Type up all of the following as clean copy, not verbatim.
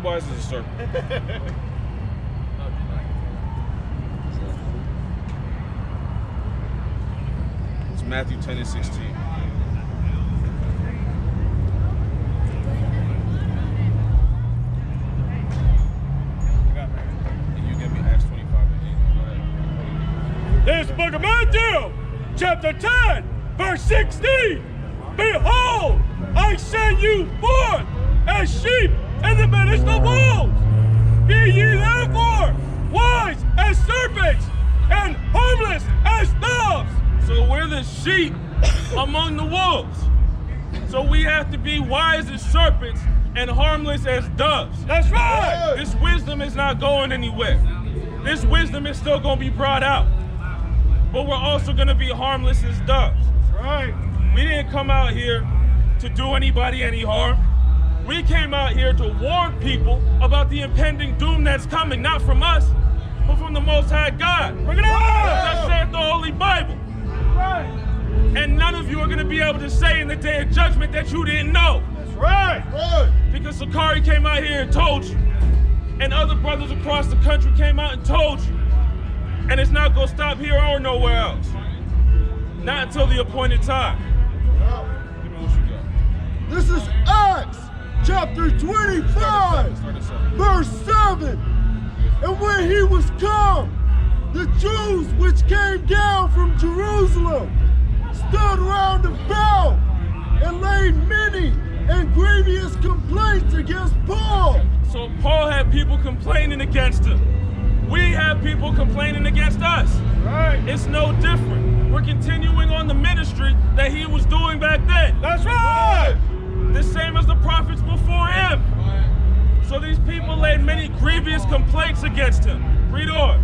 wise as a serpent. It's Matthew 10:16. And you give me Acts 25:8. This book of Matthew, chapter 10, verse 16. Behold, I send you forth as sheep in the midst of wolves. Be ye therefore wise as serpents and harmless as doves. So we're the sheep among the wolves. So we have to be wise as serpents and harmless as doves. That's right. This wisdom is not going anywhere. This wisdom is still going to be brought out. But we're also going to be harmless as doves. That's right. We didn't come out here to do anybody any harm. We came out here to warn people about the impending doom that's coming, not from us, but from the Most High God. Bring it on! That said the Holy Bible. Right. And none of you are going to be able to say in the day of judgment that you didn't know. That's right. Right. Because Sakari came out here and told you. And other brothers across the country came out and told you. And it's not going to stop here or nowhere else. Not until the appointed time. Give me what you got. This is Acts chapter 25, verse 7. And when he was come, the Jews which came down from Jerusalem stood round about and laid many and grievous complaints against Paul. So Paul had people complaining against him. We have people complaining against us. Right. It's no different. We're continuing on the ministry that he was doing back then. That's right. The same as the prophets before him. So these people laid many grievous complaints against him. Read on.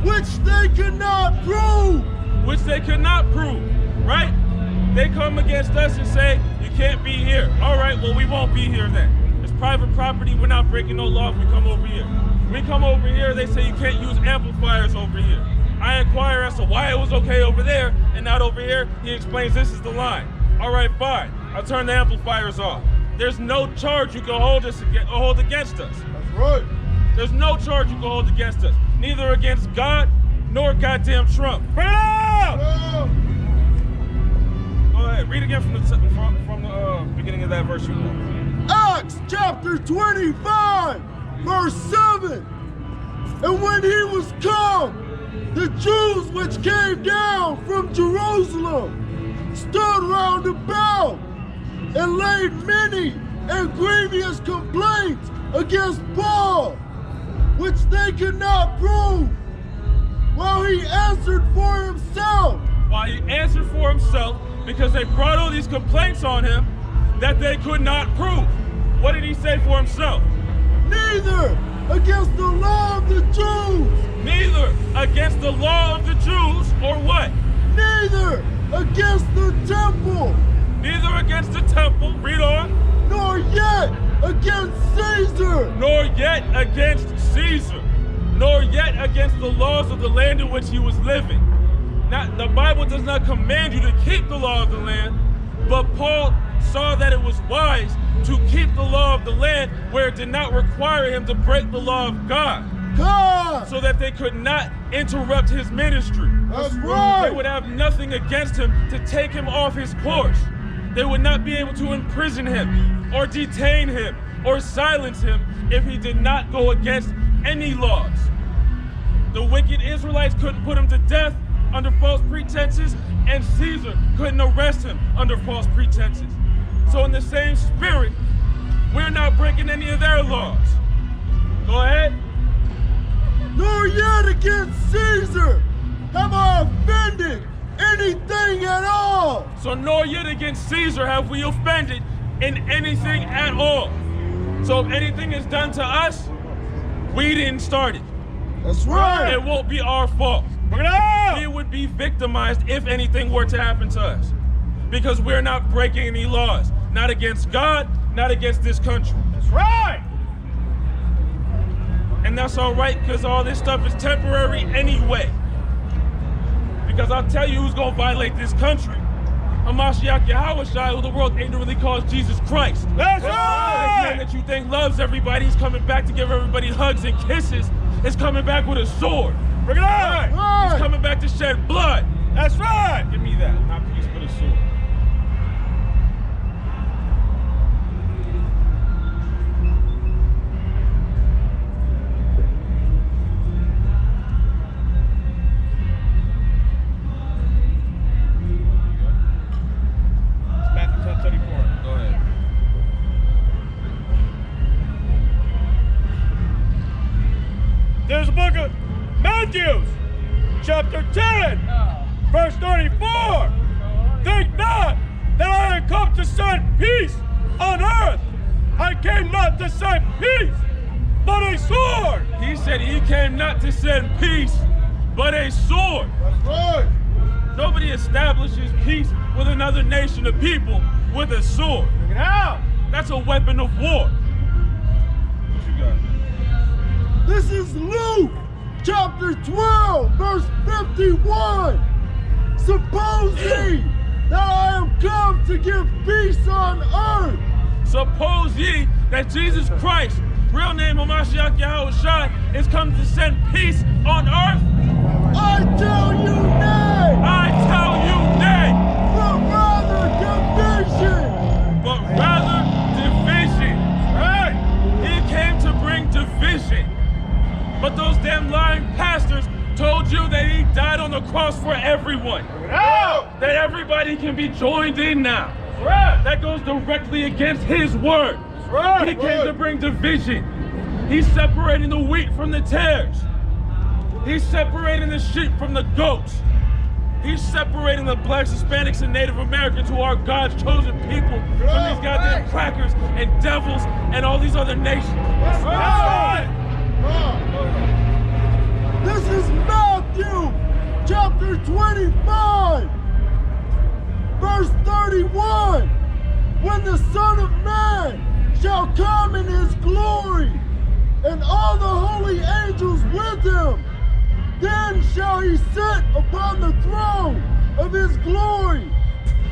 Which they could not prove. Which they could not prove, right? They come against us and say, you can't be here. All right, well, we won't be here then. It's private property. We're not breaking no law if we come over here. We come over here, they say you can't use amplifiers over here. I inquire as to why it was okay over there and not over here. He explains this is the line. All right, fine. I'll turn the amplifiers off. There's no charge you can hold against us. That's right. There's no charge you can hold against us. Neither against God nor goddamn Trump. Bring it out! Go ahead, read again from the beginning of that verse you know. Acts chapter 25, verse 7. And when he was come, the Jews which came down from Jerusalem stood round about and laid many and grievous complaints against Paul, which they could not prove, while he answered for himself. While he answered for himself, because they brought all these complaints on him that they could not prove. What did he say for himself? Neither against the law of the Jews. Neither against the law of the Jews, or what? Neither against the temple. Neither against the temple, read on. Nor yet against Caesar. Nor yet against Caesar. Nor yet against the laws of the land in which he was living. Now, the Bible does not command you to keep the law of the land, but Paul saw that it was wise to keep the law of the land where it did not require him to break the law of God. So that they could not interrupt his ministry. That's right. They would have nothing against him to take him off his course. They would not be able to imprison him or detain him or silence him if he did not go against any laws. The wicked Israelites couldn't put him to death under false pretenses, and Caesar couldn't arrest him under false pretenses. So in the same spirit, we're not breaking any of their laws. Go ahead. Nor yet against Caesar have I offended anything at all. So nor yet against Caesar have we offended in anything at all. So if anything is done to us, we didn't start it. That's right. It won't be our fault. Bring it out! We would be victimized if anything were to happen to us. Because we're not breaking any laws. Not against God, not against this country. That's right! And that's all right, because all this stuff is temporary anyway. Because I'll tell you who's going to violate this country. Hamashiach Yahushua, who the world ignorantly calls Jesus Christ. That's This right! man that you think loves everybody, he's coming back to give everybody hugs and kisses, is coming back with a sword. Bring it on! Right. He's coming back to shed blood. That's right! Give me that, not peace, but a sword. It's Matthew 10:34. Go ahead. There's the book of Matthew, chapter 10, verse 34. Think not that I am come to send peace on earth. I came not to send peace, but a sword. He said he came not to send peace, but a sword. That's right. Nobody establishes peace with another nation of people with a sword. Bring it out. That's a weapon of war. What you got? This is Luke chapter 12, verse 51. Suppose ye that I am come to give peace on earth. Suppose ye that Jesus Christ, real name Hamashiach Yahushua, is come to send peace on earth? I tell you nay, I tell you nay, but rather division. but rather division. Right. He came to bring division. But those damn lying pastors told you that he died on the cross for everyone. Bring it out. That everybody can be joined in now. Right. That goes directly against his word. Right. He came to bring division. He's separating the wheat from the tares. He's separating the sheep from the goats. He's separating the blacks, Hispanics, and Native Americans, who are God's chosen people, from these goddamn crackers and devils and all these other nations. That's right. This is Matthew chapter 25, verse 31. When the Son of Man shall come in his glory, and all the holy angels with him, then shall he sit upon the throne of his glory,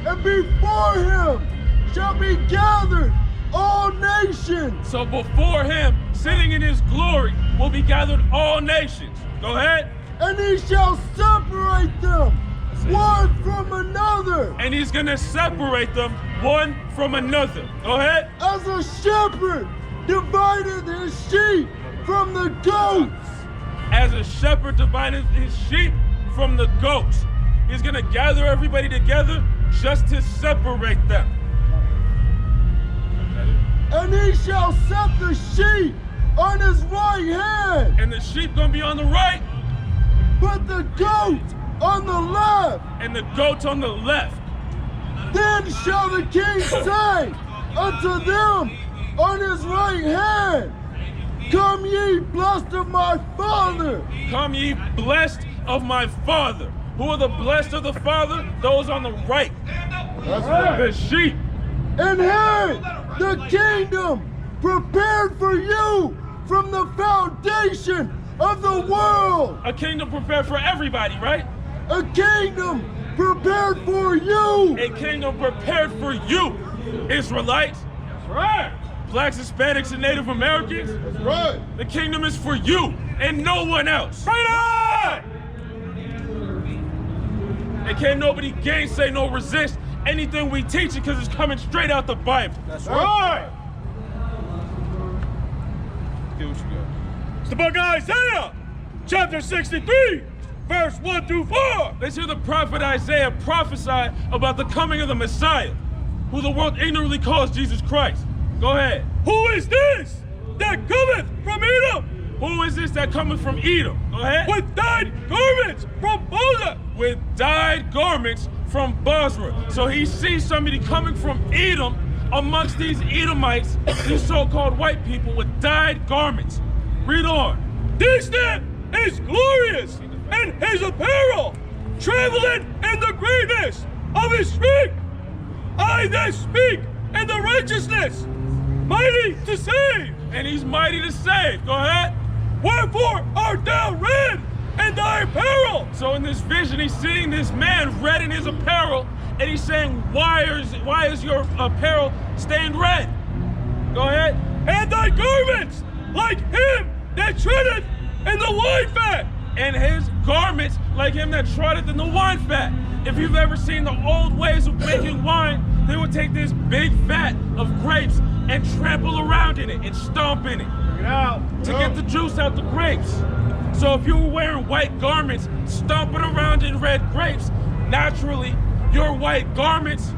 and before him shall be gathered all nations. So before him, sitting in his glory, will be gathered all nations. Go ahead. And he shall separate them one from another, And he's gonna separate them one from another. Go ahead. as a shepherd divided his sheep from the goats. As a shepherd divided his sheep from the goats. He's gonna gather everybody together just to separate them. And he shall set the sheep on his right hand, And the sheep gonna be on the right, but the goats on the left. and the goats on the left. Then shall the king say unto them on his right hand, Come ye blessed of my Father, Come ye blessed of my Father. Who are the blessed of the Father? Those on the right. The sheep. inherit the kingdom prepared for you from the foundation of the world. A kingdom prepared for everybody, right? A kingdom prepared for you. A kingdom prepared for you, Israelites. Right. Blacks, Hispanics, and Native Americans. That's right. The kingdom is for you and no one else. Bring it on. And can't nobody gainsay nor resist anything we teach it because it's coming straight out the Bible. That's right. Do what you got. It's the book of Isaiah, chapter 63, verse 1 through 4. Let's hear the prophet Isaiah prophesy about the coming of the Messiah, who the world ignorantly calls Jesus Christ. Go ahead. Who is this that cometh from Edom Who is this that cometh from Edom? Go ahead. with dyed garments from Bozrah? With dyed garments from Bozrah. So he sees somebody coming from Edom amongst these Edomites, these so-called white people with dyed garments. Read on. This then is glorious in his apparel, traveling in the greatness of his strength. I that speak in the righteousness, mighty to save. And he's mighty to save. Go ahead. Wherefore art thou red in thy apparel? So in this vision, he's seeing this man red in his apparel, and he's saying, why is your apparel stained red? Go ahead. And thy garments, like him that treadeth in the wine fat. And his garments like him that trotteth in the wine fat. If you've ever seen the old ways of making wine, they would take this big vat of grapes and trample around in it and stomp in it to get the juice out the grapes. So if you were wearing white garments, stomping around in red grapes, naturally your white garments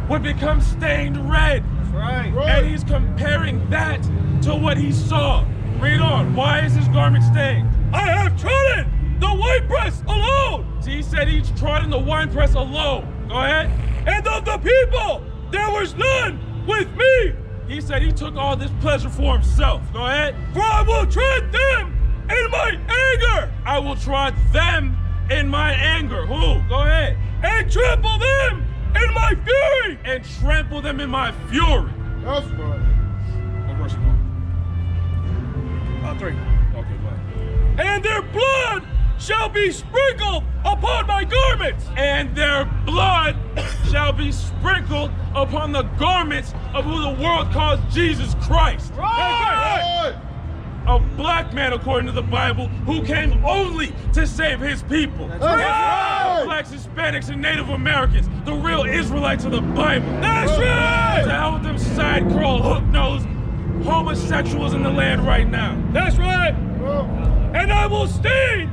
would become stained red. Right. And he's comparing that to what he saw. Read on. Why is his garment stained? I have trodden the winepress alone. See, he said he's trodden the winepress alone. Go ahead. And of the people, there was none with me. He said he took all this pleasure for himself. Go ahead. For I will tread them in my anger. I will trod them in my anger. Who? Go ahead. And trample them in my fury. And trample them in my fury. That's right. What verse you on? 3. Okay, go ahead. And their blood shall be sprinkled upon my garments. And their blood shall be sprinkled upon the garments of who the world calls Jesus Christ. Right. A black man, according to the Bible, who came only to save his people. That's right. Blacks, Hispanics, and Native Americans, the real Israelites of the Bible. That's right. To hell with them side crawl, hook-nosed homosexuals in the land right now. That's right. And I will stain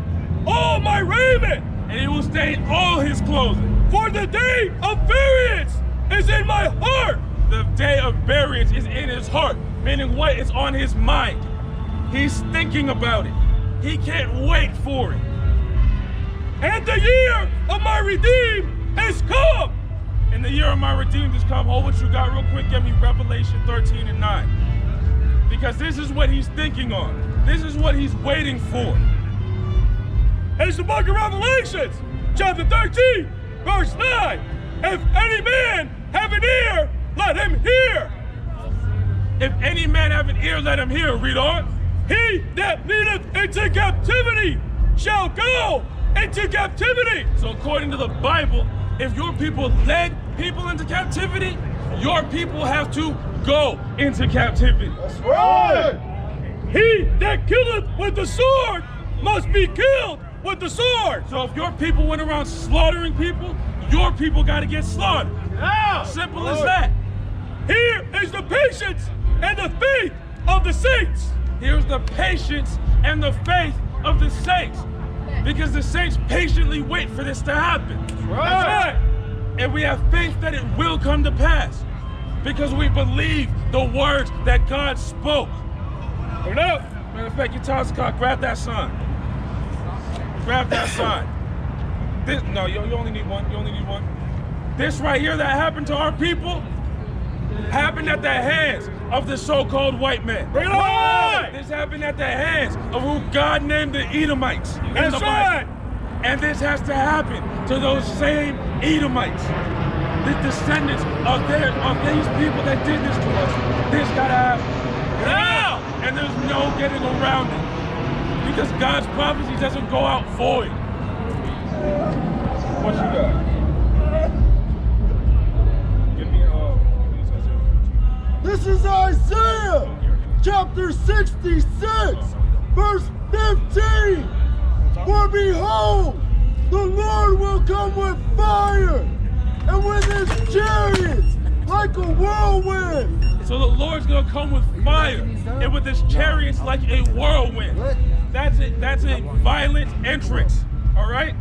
all my raiment. And he will stain all his clothing. For the day of variance is in my heart. The day of variance is in his heart, meaning what is on his mind. He's thinking about it. He can't wait for it. And the year of my redeemed has come. And the year of my redeemed has come. Hold what you got real quick. Give me Revelation 13 and 9. Because this is what he's thinking on. This is what he's waiting for. It's the book of Revelations, chapter 13, verse 9. If any man have an ear, let him hear. If any man have an ear, let him hear. Read on. He that leadeth into captivity shall go into captivity. So according to the Bible, if your people led people into captivity, your people have to go into captivity. That's right. He that killeth with the sword must be killed with the sword. So if your people went around slaughtering people, your people got to get slaughtered. Yeah. Simple as that. Here is the patience and the faith of the saints. Here's the patience and the faith of the saints. Because the saints patiently wait for this to happen. That's right. And we have faith that it will come to pass. Because we believe the words that God spoke. Turn up. Matter of fact, you Toscott, grab that sign. Grab that sign. This, no, you only need one. You only need one. This right here that happened to our people happened at the hands of the so-called white man. Bring it on! This happened at the hands of who God named the Edomites. in That's the Bible. right. And this has to happen to those same Edomites, the descendants of these people that did this to us. This gotta happen now, and there's no getting around it because God's prophecy doesn't go out void. What you got? Give me This is Isaiah chapter 66, verse 15. For behold, the Lord will come with fire, and with his chariots like a whirlwind. So the Lord's gonna come with fire and with his chariots like a whirlwind. That's it. That's a violent entrance. All right.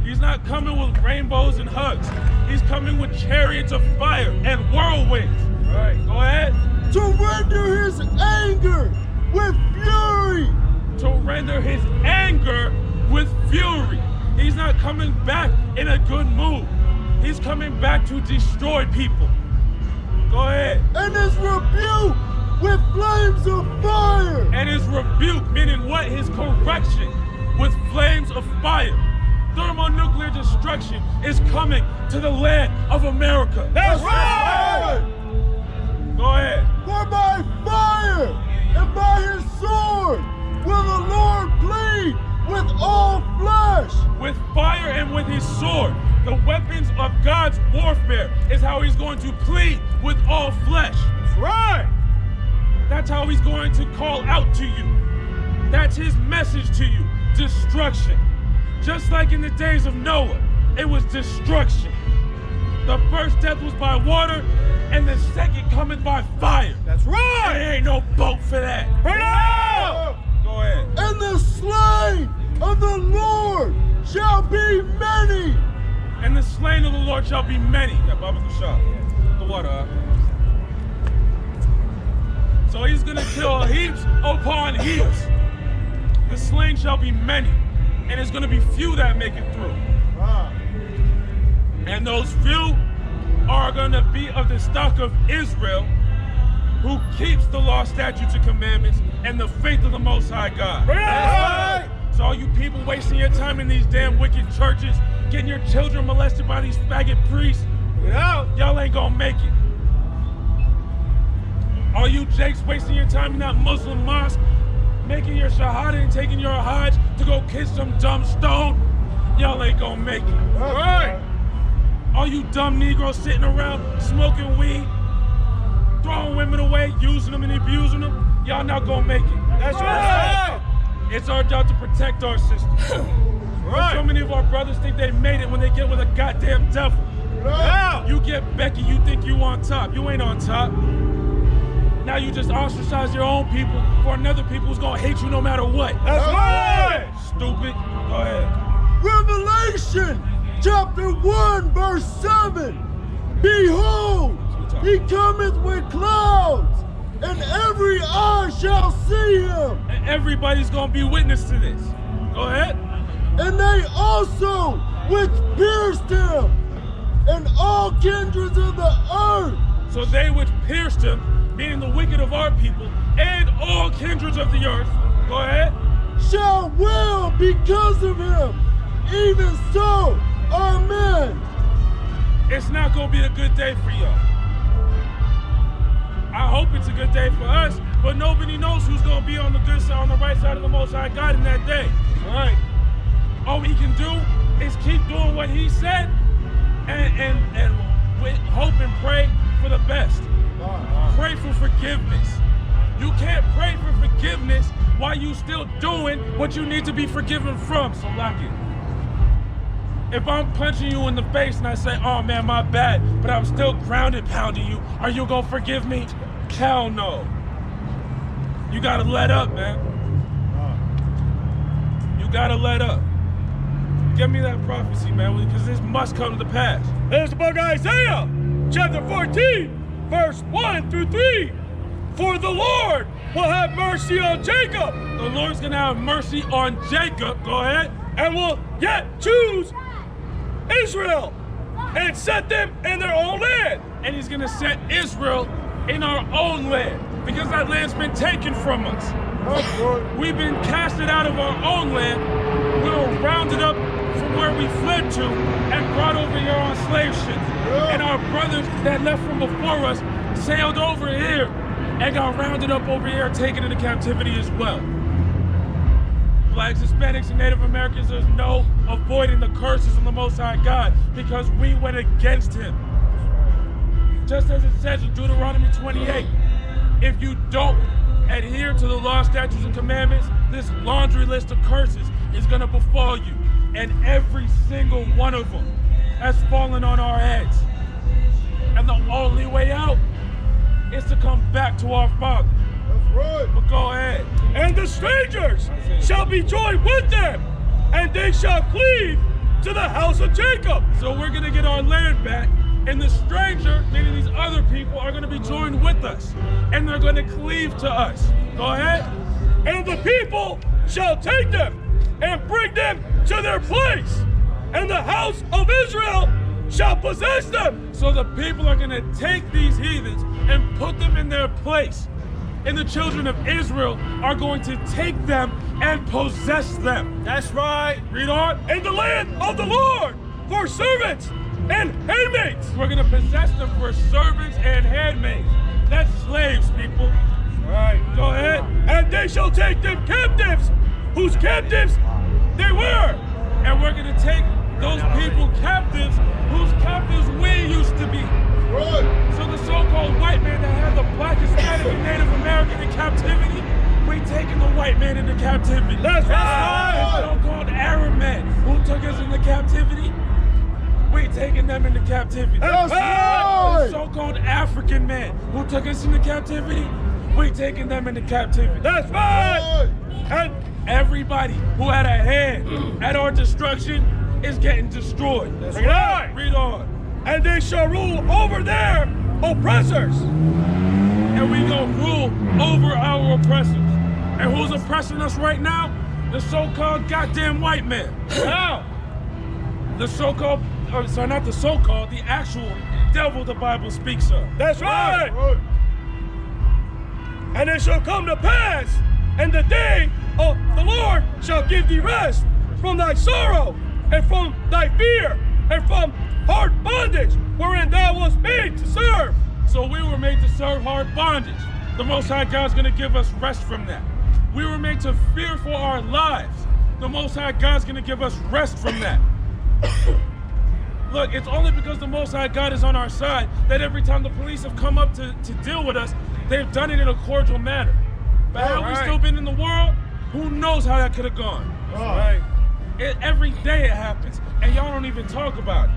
He's not coming with rainbows and hugs. He's coming with chariots of fire and whirlwinds. All right. Go ahead. To render his anger with fury. To render his anger with fury. He's not coming back in a good mood. He's coming back to destroy people. Go ahead. And his rebuke with flames of fire. And his rebuke, meaning what? His correction with flames of fire. Thermonuclear destruction is coming to the land of America. That's right. Go ahead. For by fire and by his sword will the Lord plead with all flesh. With fire and with his sword. The weapons of God's warfare is how he's going to plead with all flesh. That's right. That's how he's going to call out to you. That's his message to you. Destruction. Just like in the days of Noah, it was destruction. The first death was by water, and the second cometh by fire. That's right. There ain't no boat for that. Bring it out. Go ahead. And the slain of the Lord shall be many. And the slain of the Lord shall be many. Yeah, Baba Kushal. The water. So he's gonna kill heaps upon heaps. The slain shall be many, and it's gonna be few that make it through. And those few are gonna be of the stock of Israel, who keeps the law, statutes, and commandments, and the faith of the Most High God. Right. So all you people wasting your time in these damn wicked churches, getting your children molested by these faggot priests, y'all ain't gonna make it. All you jakes wasting your time in that Muslim mosque, making your shahada and taking your hajj to go kiss some dumb stone, y'all ain't gonna make it. All right. All you dumb Negroes sitting around smoking weed, throwing women away, using them and abusing them, y'all not gonna make it. That's right. It's our job to protect our sisters. Right. So many of our brothers think they made it when they get with a goddamn devil. Yeah. You get Becky, you think you on top. You ain't on top. Now you just ostracize your own people for another people who's gonna hate you no matter what. That's right. Stupid. Go ahead. Revelation chapter 1 verse 7. Behold, he cometh with clouds, and every eye shall see him. And everybody's gonna be witness to this. Go ahead. And they also which pierced him, and all kindreds of the earth. So they which pierced him, meaning the wicked of our people, and all kindreds of the earth, go ahead, shall wail because of him. Even so, amen. it's not gonna be a good day for y'all. I hope it's a good day for us, but nobody knows who's gonna be on the good side, on the right side of the Most High God in that day. Right. All we can do is keep doing what he said and hope and pray for the best. Pray for forgiveness. You can't pray for forgiveness while you still doing what you need to be forgiven from. So lock it. If I'm punching you in the face and I say, oh man, my bad, but I'm still grounded pounding you, are you gonna forgive me? Hell no. You gotta let up, man. You gotta let up. Give me that prophecy, man, because this must come to pass. There's the book of Isaiah, chapter 14, verse 1 through 3. For the Lord will have mercy on Jacob. The Lord's gonna have mercy on Jacob, go ahead, And will yet choose Israel and set them in their own land. and he's gonna set Israel in our own land, because that land's been taken from us. We've been casted out of our own land. We were rounded up from where we fled to and brought over here on slave ships. And our brothers that left from before us sailed over here and got rounded up over here, taken into captivity as well. Blacks, Hispanics, and Native Americans, there's no avoiding the curses of the Most High God, because we went against him. Just as it says in Deuteronomy 28, if you don't adhere to the law, statutes, and commandments, this laundry list of curses is gonna befall you. And every single one of them has fallen on our heads. And the only way out is to come back to our Father. That's right. But go ahead. And the strangers shall be joined with them, and they shall cleave to the house of Jacob. So we're gonna get our land back, and the stranger, meaning these other people, are gonna be joined with us, and they're gonna cleave to us. Go ahead. And the people shall take them and bring them to their place, and the house of Israel shall possess them. So the people are gonna take these heathens and put them in their place. And the children of Israel are going to take them and possess them. That's right. Read on. In the land of the Lord for servants and handmaids. We're gonna possess them for servants and handmaids. That's slaves, people. Right. Go ahead. And they shall take them captives, whose captives they were. And we're gonna take those people captives whose captives we used to be. So the so-called white man that had the black, Hispanic, and Native American in captivity, we taking the white man into captivity. That's right. The so-called Arab man who took us into captivity, we taking them into captivity. That's The right. so-called African man who took us into captivity, we taking them into captivity. That's right. And Everybody who had a hand at our destruction is getting destroyed. that's right. Read on. And they shall rule over their oppressors. And we gonna rule over our oppressors. And who's oppressing us right now? The so-called goddamn white man. Now, The so-called, sorry, not the so-called, the actual devil the Bible speaks of. that's right. And it shall come to pass, and the day of the Lord shall give thee rest from thy sorrow, and from thy fear, and from hard bondage, wherein thou wast made to serve. So we were made to serve hard bondage. The Most High God's gonna give us rest from that. We were made to fear for our lives. The Most High God's gonna give us rest from that. Look, it's only because the Most High God is on our side that every time the police have come up to deal with us, they've done it in a cordial manner. But had we Right. still been in the world, who knows how that could have gone. Right. Every day it happens, and y'all don't even talk about it.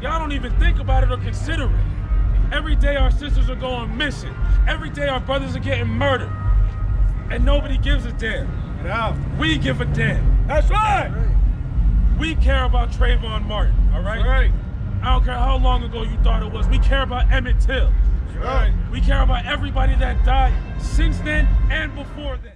Y'all don't even think about it or consider it. Every day our sisters are going missing. Every day our brothers are getting murdered. And nobody gives a damn. Now, We give a damn. that's right. We care about Trayvon Martin, all right? Right. I don't care how long ago you thought it was. We care about Emmett Till. Right. We care about everybody that died since then and before then.